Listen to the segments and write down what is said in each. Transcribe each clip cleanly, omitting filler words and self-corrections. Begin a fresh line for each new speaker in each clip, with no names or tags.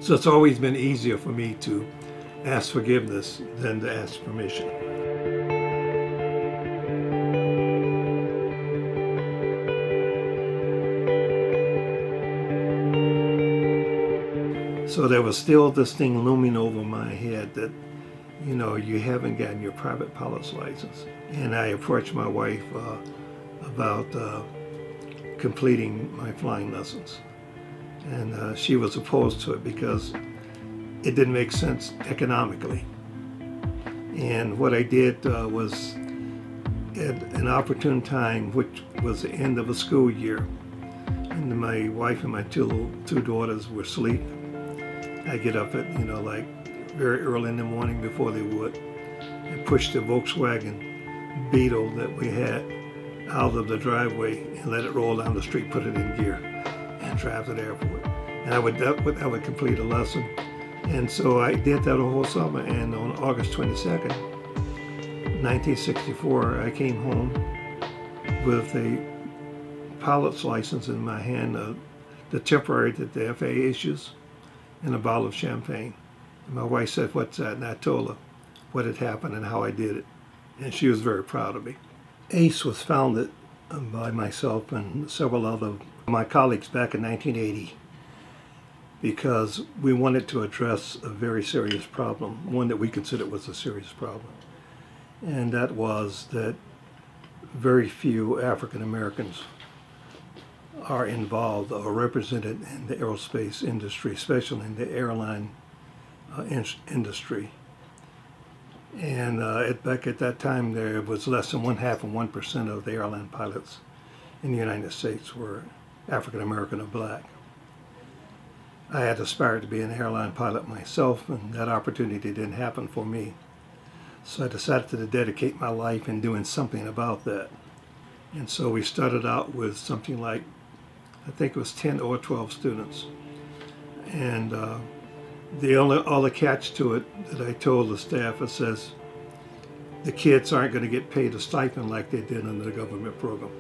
So it's always been easier for me to ask forgiveness than to ask permission. So there was still this thing looming over my head that, you know, you haven't gotten your private pilot's license. And I approached my wife about completing my flying lessons. And she was opposed to it because it didn't make sense economically. And what I did was, at an opportune time, which was the end of a school year, and my wife and my two daughters were asleep, I get up at, you know, like very early in the morning before they would, and push the Volkswagen Beetle that we had out of the driveway and let it roll down the street, put it in gear, and drive to the airport. And I would complete a lesson. And so I did that a whole summer, and on August 22nd, 1964, I came home with a pilot's license in my hand, the temporary that the FAA issues, and a bottle of champagne. And my wife said, "What's that?" And I told her what had happened and how I did it. And she was very proud of me. ACE was founded by myself and several other my colleagues back in 1980 because we wanted to address a very serious problem, one that we considered was a serious problem. And that was that very few African Americans are involved or represented in the aerospace industry, especially in the airline industry. And back at that time, there was less than 1% of the airline pilots in the United States were African American or black. I had aspired to be an airline pilot myself, and that opportunity didn't happen for me. So I decided to dedicate my life in doing something about that. And so we started out with something like, I think it was 10 or 12 students. And the only other catch to it that I told the staff, it says, the kids aren't going to get paid a stipend like they did under the government program.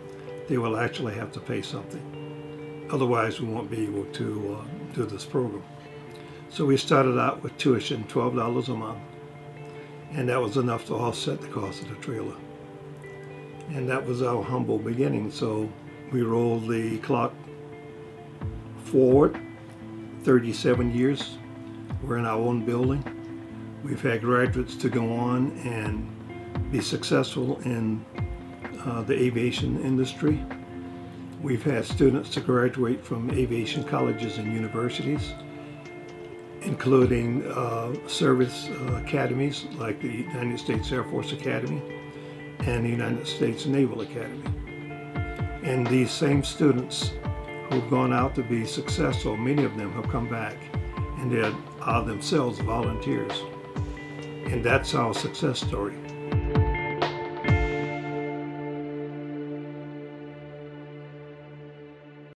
They will actually have to pay something. Otherwise, we won't be able to do this program. So we started out with tuition, $12 a month. And that was enough to offset the cost of the trailer. And that was our humble beginning. So we rolled the clock forward 37 years. We're in our own building. We've had graduates to go on and be successful in the aviation industry. We've had students to graduate from aviation colleges and universities, including service academies like the United States Air Force Academy and the United States Naval Academy. And these same students who've gone out to be successful, many of them have come back and they're themselves volunteers. And that's our success story.